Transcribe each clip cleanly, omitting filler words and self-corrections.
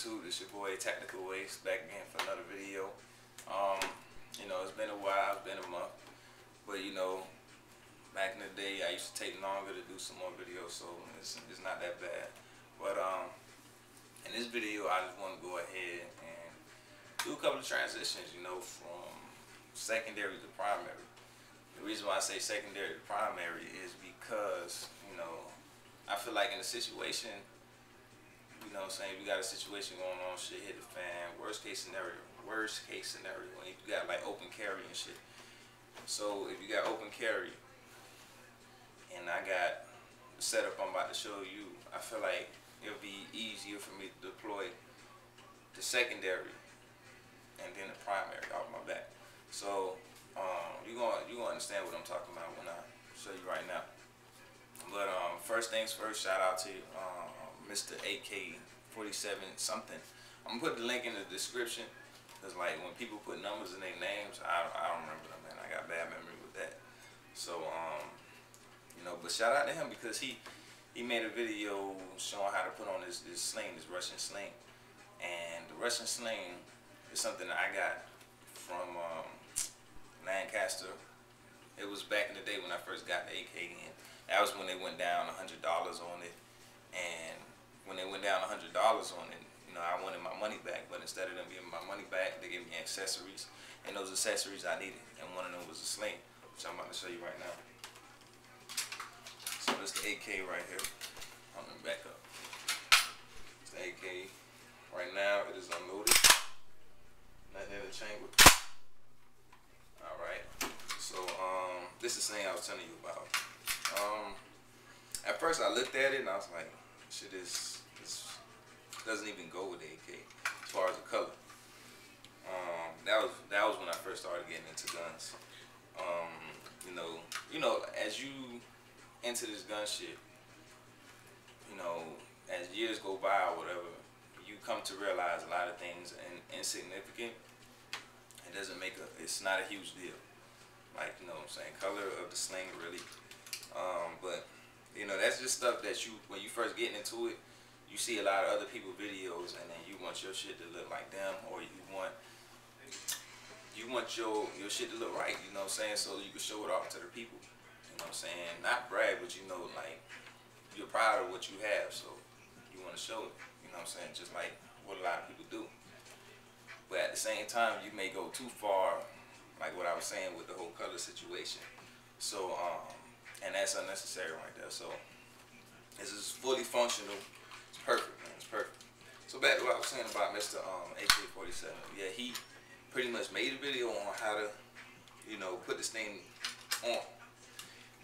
YouTube, it's your boy Technical Waste back again for another video. You know, it's been a while, it's been a month, but you know, back in the day I used to take longer to do some more videos, so it's not that bad. But in this video I just want to go ahead and do a couple of transitions, you know, from secondary to primary. The reason why I say secondary to primary is because, you know, I feel like in a situation, you know what I'm saying, if you got a situation going on, shit hit the fan, worst case scenario, when you got like open carry and shit. So if you got open carry and I got the setup I'm about to show you, I feel like it'll be easier for me to deploy the secondary and then the primary off my back. So you gonna understand what I'm talking about when I show you right now. But first things first, shout out to Mr. AK-47 something. I'm gonna put the link in the description, because like when people put numbers in their names, I don't remember them, man. I got bad memory with that. So you know, but shout out to him because he made a video showing how to put on this sling, this Russian sling. And the Russian sling is something that I got from Lancaster. It was back in the day when I first got the AK in. That was when they went down $100 on it. And when they went down $100 on it, you know, I wanted my money back. But instead of them giving my money back, they gave me accessories. And those accessories I needed. And one of them was a sling, which I'm about to show you right now. So this is the AK right here. I'm gonna back up. It's the AK. Right now it is unloaded. Nothing in the chamber. Alright. So this is the thing I was telling you about. At first I looked at it and I was like, shit, this doesn't even go with the AK as far as the color. That was when I first started getting into guns. You know, as you into this gun shit, you know, as years go by or whatever, you come to realize a lot of things are insignificant. It doesn't make it's not a huge deal. Like, you know what I'm saying, color of the sling really. But you know, that's just stuff that you, when you first getting into it, you see a lot of other people's videos and then you want your shit to look like them, or you want your shit to look right, you know what I'm saying, so you can show it off to the people. You know what I'm saying? Not brag, but you know, like, you're proud of what you have, so you want to show it. You know what I'm saying? Just like what a lot of people do. But at the same time, you may go too far, like what I was saying with the whole color situation. So, and that's unnecessary right there. So, this is fully functional. It's perfect, man. It's perfect. So back to what I was saying about Mr. AK-47. Yeah, he pretty much made a video on how to, you know, put this thing on.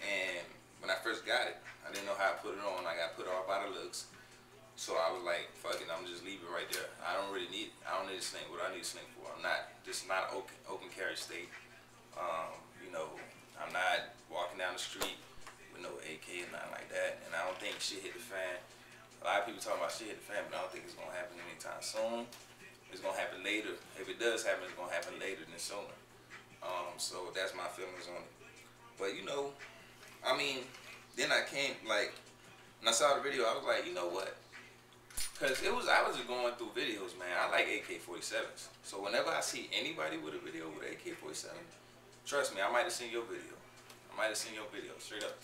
And when I first got it, I didn't know how to put it on. I got put off by the looks. So I was like, fuck it, I'm just leave it right there. I don't really need it. I don't need a sling. What do I need a sling for? This is not an open carry state. You know, I'm not walking down the street with no AK and nothing like that. And I don't think shit hit the fan. A lot of people talking about shit hit the fan, but I don't think it's gonna happen anytime soon. It's gonna happen later. If it does happen, it's gonna happen later than sooner. So that's my feelings on it. But you know, I mean, then I came, like, when I saw the video, I was like, you know what? Cause I was just going through videos, man. I like AK-47s. So whenever I see anybody with a video with AK-47, trust me, I might have seen your video. Straight up.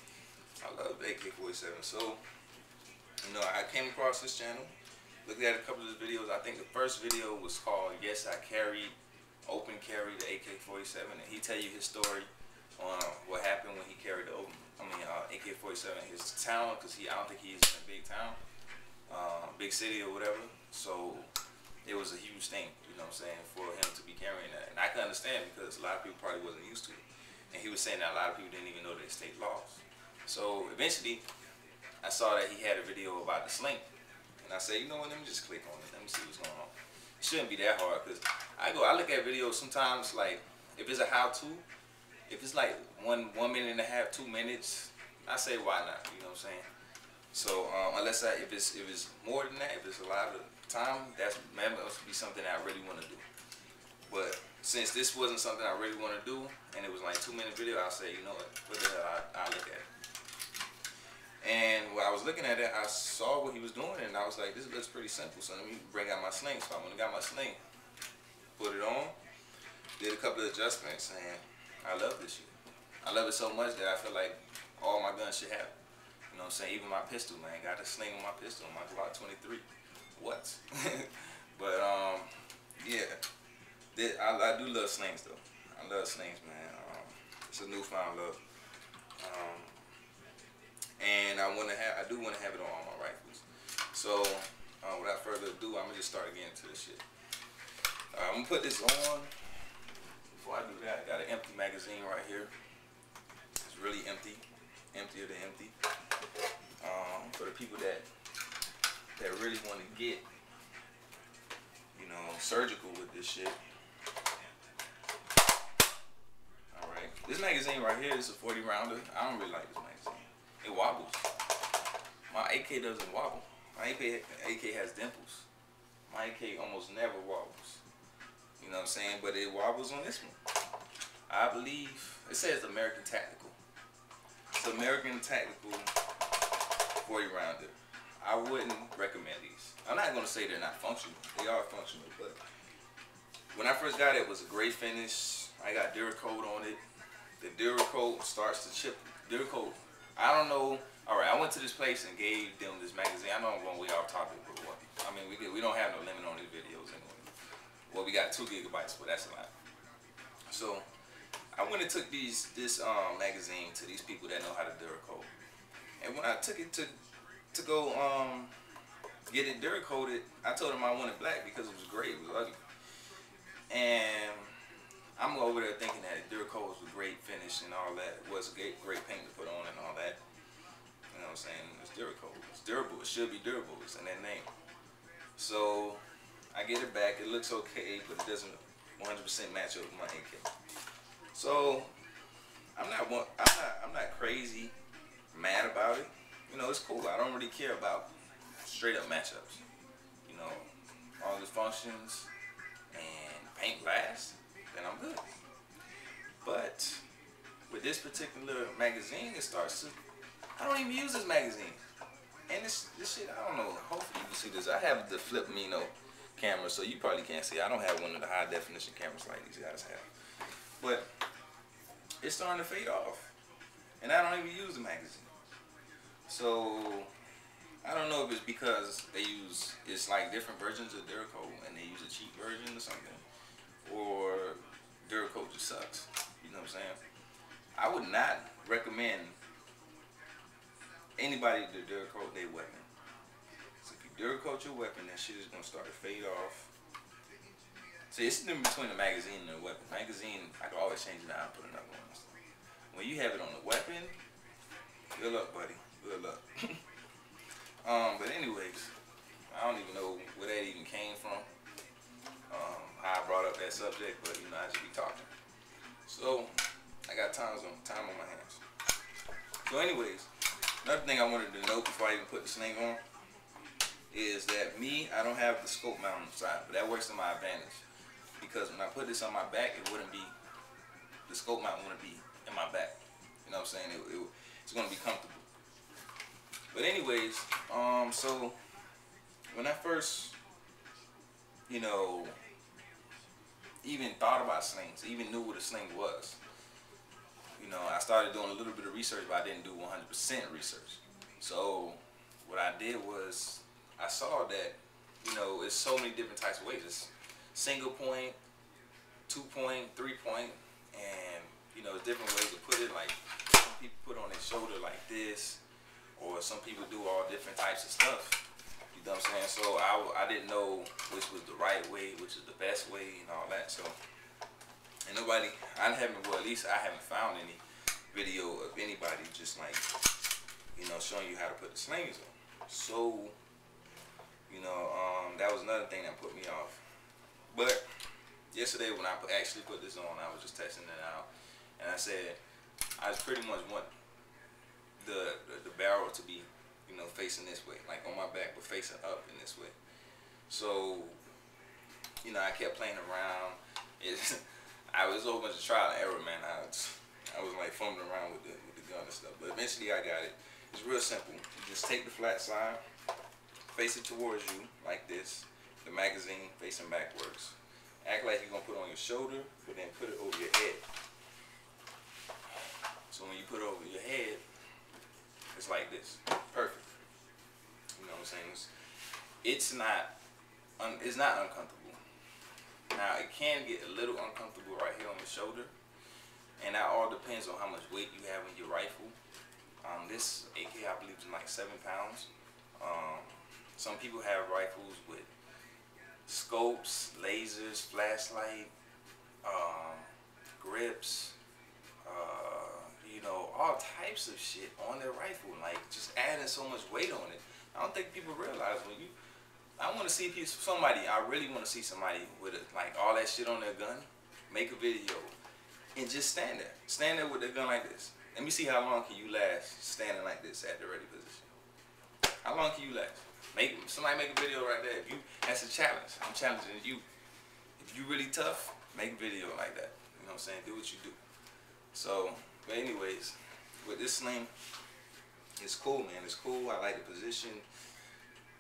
I love the AK-47. So, you know, I came across this channel, looked at a couple of his videos. I think the first video was called "Yes, I Carried Open Carry the AK-47," and he tell you his story on what happened when he carried the AK-47 in his town, cause I don't think he's in a big town. Big city or whatever, so it was a huge thing, you know what I'm saying, for him to be carrying that. And I can understand because a lot of people probably wasn't used to it. And he was saying that a lot of people didn't even know their state laws. So eventually, I saw that he had a video about the sling. And I said, you know what, let me just click on it, let me see what's going on. It shouldn't be that hard, because I look at videos sometimes, like, if it's a how-to, if it's like 1.5 minutes, 2 minutes, I say why not, you know what I'm saying? So if it's more than that, if it's a lot of time, that must be something I really want to do. But since this wasn't something I really want to do, and it was like a 2-minute video, I'll say, you know what the hell, I'll look at it. And when I was looking at it, I saw what he was doing, and I was like, this looks pretty simple. So let me bring out my sling. So I went and got my sling, put it on, did a couple of adjustments, and I love this shit. I love it so much that I feel like all my guns should have it. You know what I'm saying? Even my pistol, man. Got a sling on my pistol, my Glock 23. What? But, yeah. I do love slings, though. I love slings, man. It's a newfound love. And I do want to have it on all my rifles. So, without further ado, I'm going to just start getting into this shit. I'm going to put this on. Before I do that, I got an empty magazine right here. It's really empty. Emptier than empty. For the people that really want to get, you know, surgical with this shit. Alright. This magazine right here is a 40 rounder. I don't really like this magazine. It wobbles. My AK doesn't wobble. My AK has dimples. My AK almost never wobbles. You know what I'm saying? But it wobbles on this one. I believe it says American Tactical. It's American Tactical 40 rounder. I wouldn't recommend these. I'm not gonna say they're not functional. They are functional, but when I first got it, it was a great finish. I got Duracoat on it. The Duracoat starts to chip. Duracoat. I don't know. All right, I went to this place and gave them this magazine. I know I'm going way off topic, but what? I mean, we don't have no limit on these videos anyway. Well, we got 2 gigabytes, but that's a lot. So I went and took this magazine to these people that know how to Duracoat. And when I took it to go get it Duracoated, I told them I wanted black because it was gray, it was ugly. And I'm over there thinking that Duracoat was a great finish and all that. It was a great paint to put on and all that. You know what I'm saying? It's Duracoat. It's durable. It should be durable. It's in that name. So I get it back. It looks okay, but it doesn't 100% match up with my AK. So I'm not crazy mad about it. You know, it's cool. I don't really care about straight up matchups. You know, all the functions and paint lasts, then I'm good. But with this particular magazine, it starts to, I don't even use this magazine. And this shit, I don't know, hopefully you can see this. I have the Flip Mino camera, so you probably can't see. I don't have one of the high definition cameras like these guys have. But it's starting to fade off. And I don't even use the magazine. So I don't know if it's because it's like different versions of Duracoat and they use a cheap version or something, or Duracoat just sucks. You know what I'm saying? I would not recommend anybody to Duracoat their weapon. So if you Duracoat your weapon, that shit is gonna start to fade off. See, it's the difference between a magazine and a weapon. Magazine, I can always change it out and put another one. When you have it on the weapon, good luck, buddy. Good luck. But anyways, I don't even know where that even came from. How I brought up that subject, but you know, I just be talking. So I got time on my hands. So anyways, another thing I wanted to note before I even put the sling on is that I don't have the scope mount on the side, but that works to my advantage. Because when I put this on my back, the scope mount wouldn't be in my back. You know what I'm saying? It's going to be comfortable. But anyways, so when I first, you know, even thought about slings, even knew what a sling was, you know, I started doing a little bit of research, but I didn't do 100% research. So what I did was I saw that, you know, it's so many different types of ways. It's single point, 2 point, 3 point, and you know, there's different ways to put it. Like some people put on their shoulder like this, or some people do all different types of stuff. You know what I'm saying? So I didn't know which was the right way, which is the best way, and all that. So, and at least I haven't found any video of anybody just like, you know, showing you how to put the slings on. So, you know, that was another thing that put me off. But yesterday when I actually put this on, I was just testing it out, and I said I pretty much want the barrel to be, you know, facing this way, like on my back, but facing up in this way. So, you know, I kept playing around. I was a whole bunch of trial and error, man. I was like fumbling around with the gun and stuff, but eventually I got it. It's real simple. You just take the flat side, face it towards you like this. The magazine facing backwards. Act like you're gonna put it on your shoulder, but then put it over your head. So when you put it over your head, it's like this. Perfect. You know what I'm saying? It's not uncomfortable. Now it can get a little uncomfortable right here on the shoulder, and that all depends on how much weight you have in your rifle. This AK, I believe, is like 7 pounds. Some people have rifles with scopes, lasers, flashlight, grips, you know, all types of shit on their rifle, like just adding so much weight on it. I don't think people realize when you, I want to see I really want to see somebody with like all that shit on their gun, make a video, and just stand there with their gun like this. Let me see how long can you last standing like this at the ready position. How long can you last? Somebody make a video right there. That's a challenge. I'm challenging you. If you really tough, make a video like that. You know what I'm saying? Do what you do. So, but anyways, with this sling, it's cool, man. It's cool. I like the position.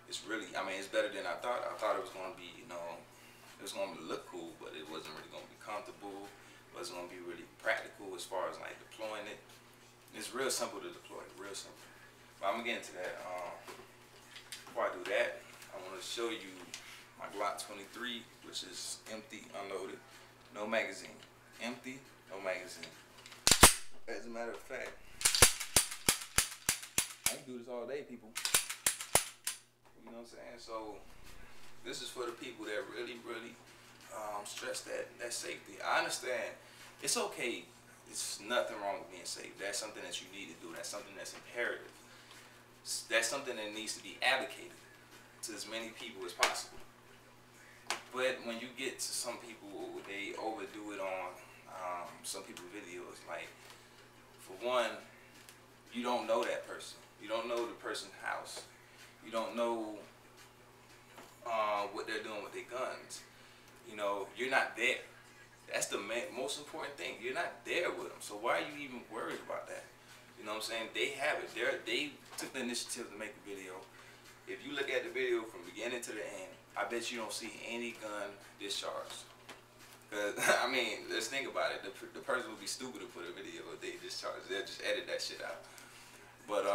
It's really, I mean, it's better than I thought. I thought it was gonna be, you know, it was gonna look cool, but it wasn't really gonna be comfortable. It wasn't gonna be really practical as far as like deploying it. It's real simple to deploy. Real simple. But I'm gonna get into that. Before I do that, I want to show you my Glock 23, which is empty, unloaded, no magazine. Empty, no magazine. As a matter of fact, I can do this all day, people. You know what I'm saying? So this is for the people that really stress that safety. I understand. It's okay. It's nothing wrong with being safe. That's something that you need to do. That's something that's imperative. That's something that needs to be advocated to as many people as possible. But when you get to some people, they overdo it on some people's videos. Like, for one, you don't know that person. You don't know the person's house. You don't know what they're doing with their guns. You know, you're not there. That's the most important thing. You're not there with them. So why are you even worried about that? You know what I'm saying? They have it. They took the initiative to make a video. If you look at the video from beginning to the end, I bet you don't see any gun discharged. Cause I mean, let's think about it. The person would be stupid to put a video if they discharged. They'll just edit that shit out. But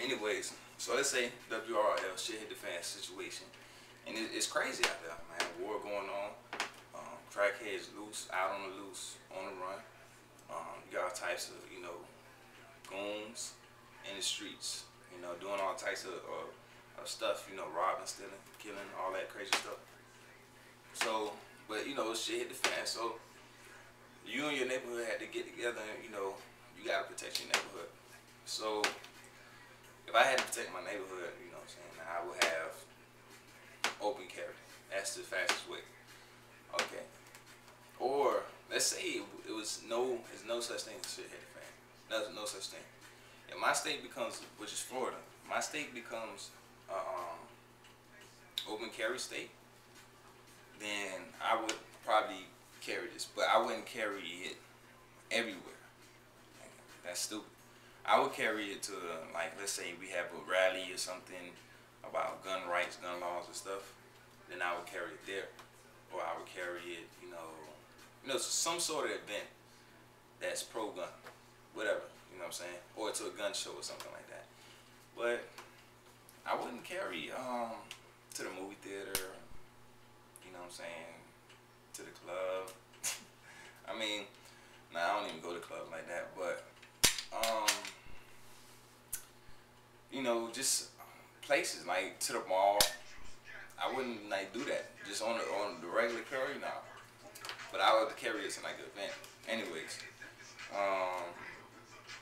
anyways, so let's say WRL, shit hit the fan situation, and it's crazy out there, man. War going on. Crackheads loose, out on the loose, on the run. You got all types of, you know, goons in the streets, you know, doing all types of stuff, you know, robbing, stealing, killing, all that crazy stuff. So, but you know, shit hit the fan. So you and your neighborhood had to get together, and you know, you gotta protect your neighborhood. So if I had to protect my neighborhood, you know what I'm saying, I would have open carry. That's the fastest way. Okay. Or let's say there's no such thing as shit hit the fan. There's no such thing. If my state becomes, which is Florida, my state becomes open carry state, then I would probably carry this, but I wouldn't carry it everywhere. That's stupid. I would carry it to, like, let's say we have a rally or something about gun rights, gun laws and stuff, then I would carry it there. Or I would carry it, you know, some sort of event that's pro-gun, whatever, you know what I'm saying, or to a gun show or something like that. But I wouldn't carry to the movie theater, you know what I'm saying, to the club. I mean, nah, I don't even go to clubs like that, but you know, just places like to the mall. I wouldn't like do that just on the regular carry now, but I would carry this in like an event. Anyways,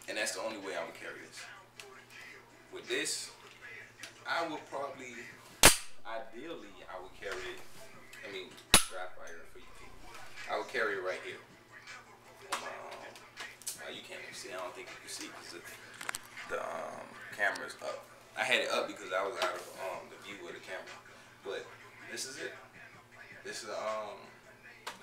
and that's the only way I would carry this. With this, I would probably, ideally, I would carry it. I mean, dry fire for you people. I would carry it right here. You can't even see. I don't think you can see because the camera's up. I had it up because I was out of the view of the camera. But this is it. This is how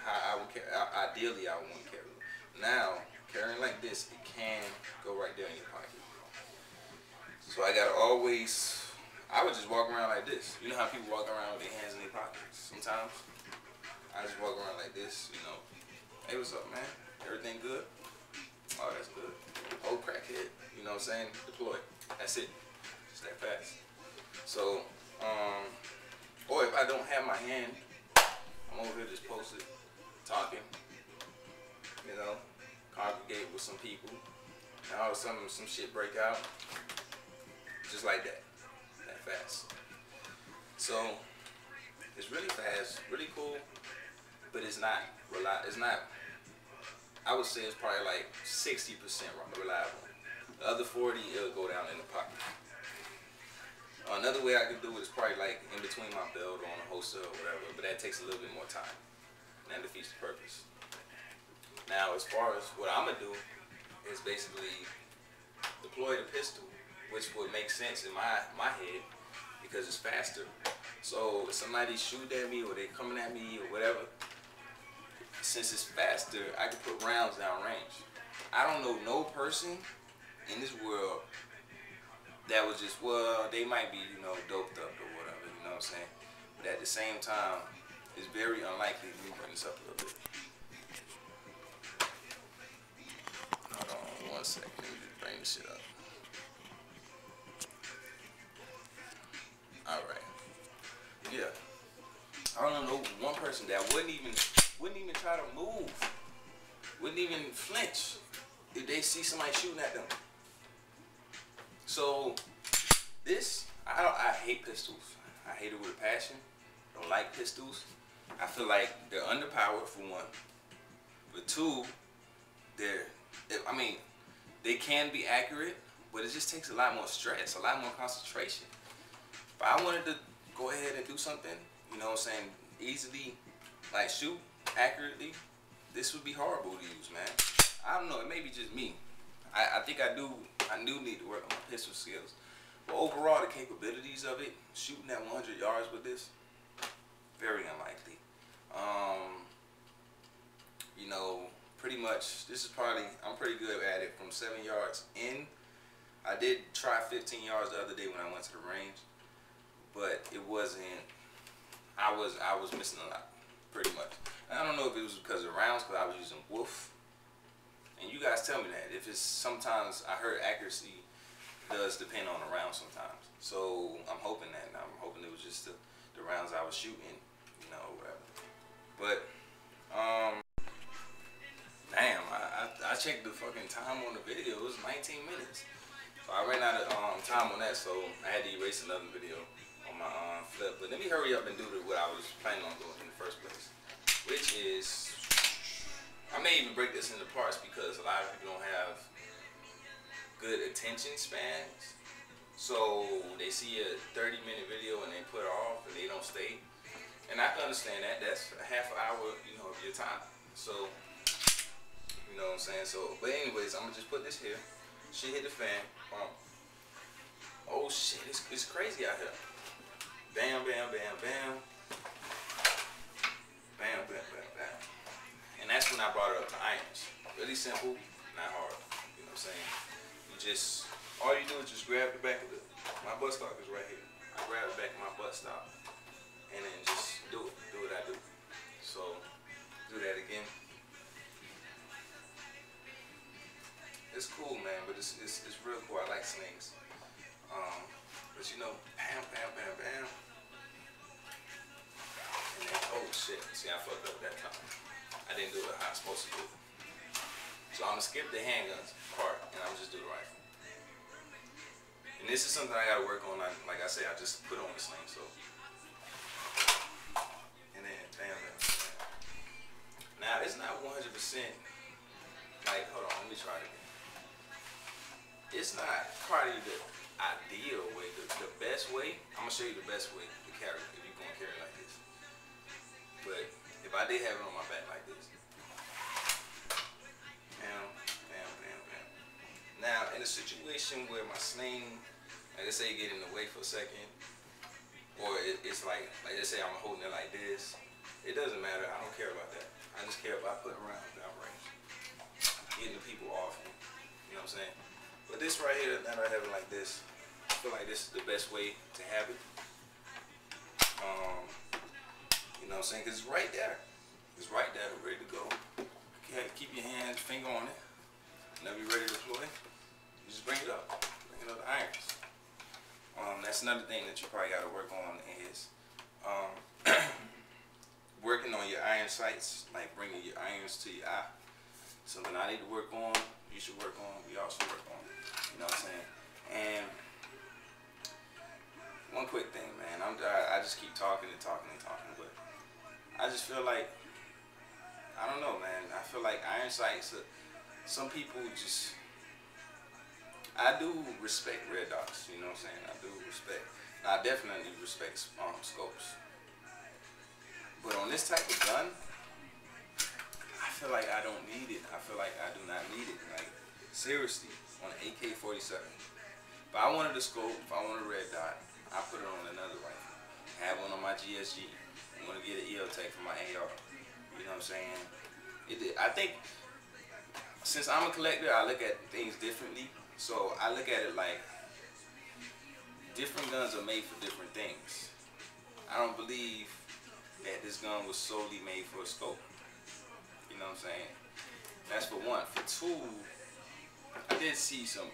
I would carry. Ideally, I would want to carry it. Now, carrying like this, it can go right there in your pocket. So I gotta always, I would just walk around like this. You know how people walk around with their hands in their pockets sometimes? I just walk around like this, you know. Hey, what's up, man? Everything good? Oh, that's good. Old crackhead, you know what I'm saying? Deploy. That's it. Just that fast. So, or if I don't have my hand, I'm over here just posted, talking, you know, congregate with some people. And all of a sudden, some shit break out, just like that fast. So, it's really fast, really cool, but it's not I would say it's probably like 60% reliable. The other 40, it'll go down in the pocket. Another way I could do it is probably like in between my belt or on a holster or whatever, but that takes a little bit more time. And that defeats the purpose. Now, as far as what I'm gonna do is basically deploy the pistol, which would make sense in my head because it's faster. So if somebody shoot at me or they coming at me or whatever, since it's faster, I can put rounds down range. I don't know no person in this world that was just, well, they might be, you know, doped up or whatever, you know what I'm saying? But at the same time, it's very unlikely. Let me bring this up a little bit. Hold on 1 second, let me just bring this shit up. Alright. Yeah. I don't know one person that wouldn't even try to move. Wouldn't even flinch if they see somebody shooting at them. So this, I hate pistols. I hate it with a passion. Don't like pistols. I feel like they're underpowered for one. For two, they can be accurate, but it just takes a lot more stress, a lot more concentration. If I wanted to go ahead and do something, you know what I'm saying, easily, like shoot accurately, this would be horrible to use, man. I don't know, it may be just me. I think I do need to work on my pistol skills. But overall, the capabilities of it, shooting at 100 yards with this, very unlikely. You know, pretty much, this is probably, I'm pretty good at it from 7 yards in. I did try 15 yards the other day when I went to the range, but it wasn't, I was missing a lot, pretty much. And I don't know if it was because of rounds, because I was using wolf. And you guys tell me that. If it's sometimes, I heard accuracy does depend on the round sometimes. So I'm hoping that. I'm hoping it was just the rounds I was shooting, you know, whatever. But, damn, I checked the fucking time on the video. It was 19 minutes. So I ran out of time on that, so I had to erase another video on my flip. But let me hurry up and do what I was planning on doing in the first place, which is, I may even break this into parts because a lot of people don't have good attention spans. So they see a 30-minute video and they put it off and they don't stay. And I can understand that. That's a half an hour, you know, of your time. So, you know what I'm saying? So, but anyways, I'm gonna just put this here. Shit hit the fan. Oh shit, it's crazy out here. Bam, bam, bam, bam. Bam, bam, bam, bam. And that's when I brought it up to irons. Really simple, not hard. You know what I'm saying? You just, all you do is just grab the back of my buttstock is right here. I grab the back of my buttstock and then just do what I do. So, do that again. It's cool, man, but it's real cool. I like slings. But you know, bam, bam, bam, bam. And then, oh shit, see, I fucked up that time. I didn't do it how I was supposed to do it. So I'm gonna skip the handguns part and I'm just do the rifle. And this is something I gotta work on. Like I said, I just put on the sling, so. And then, bam, bam, bam. Now, it's not 100%, like, hold on, let me try it again. It's not probably the ideal way, the best way. I'm gonna show you the best way to carry if you're gonna carry like this. But if I did have it on my back like this, bam, bam, bam, bam. Now, in a situation where my sling, like I say, get in the way for a second, or it's like let's say I'm holding it like this, it doesn't matter. I don't care about that. I just care about putting rounds down range, getting the people off me. You know what I'm saying? But this right here, now that I have it like this, feel like this is the best way to have it. You know what I'm saying? Because it's right there. It's right there, ready to go. Okay, keep your finger on it. Whenever you're ready to deploy, you just bring it up. Bring it up the irons. That's another thing that you probably got to work on is working on your iron sights, like bringing your irons to your eye. Something I need to work on, you should work on, we also work on. You know what I'm saying? And one quick thing, man, I just keep talking and talking and talking, but I just feel like, I don't know, man, I feel like iron sights, some people just, I do respect red dots, you know what I'm saying? I do respect, I definitely respect scopes. But on this type of gun, I feel like I don't need it. I feel like I do not need it. Like, seriously, on an AK-47. If I wanted a scope, if I wanted a red dot, I put it on another rifle. I have one on my GSG. I'm going to get an EL-Tech for my AR. You know what I'm saying? I think, since I'm a collector, I look at things differently. So I look at it like, different guns are made for different things. I don't believe that this gun was solely made for a scope. You know what I'm saying? That's for one. For two, I did see some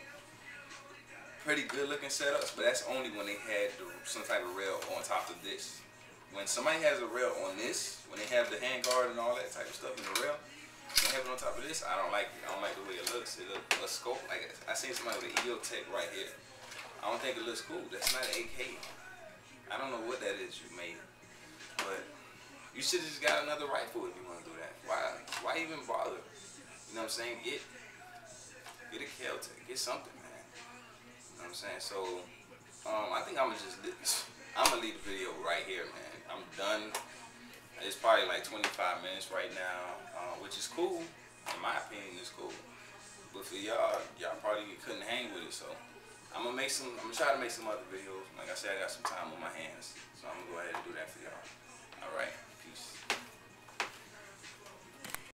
pretty good looking setups, but that's only when they had some type of rail on top of this. When somebody has a rail on this, when they have the handguard and all that type of stuff in the rail, when they have it on top of this, I don't like it. I don't like the way it looks. It looks a scope. Like, I seen somebody with an EL-Tech right here. I don't think it looks cool. That's not an AK. I don't know what that is you made, but you should have just got another rifle if you want to do that. Why even bother? You know what I'm saying? Get a Kel-Tech. Get something, man. You know what I'm saying? So, I think I'm gonna leave the video right here, man. I'm done. It's probably like 25 minutes right now, which is cool. In my opinion, it's cool. But for y'all probably couldn't hang with it. So, I'm gonna try to make some other videos. Like I said, I got some time on my hands, so I'm gonna go ahead and do that for y'all.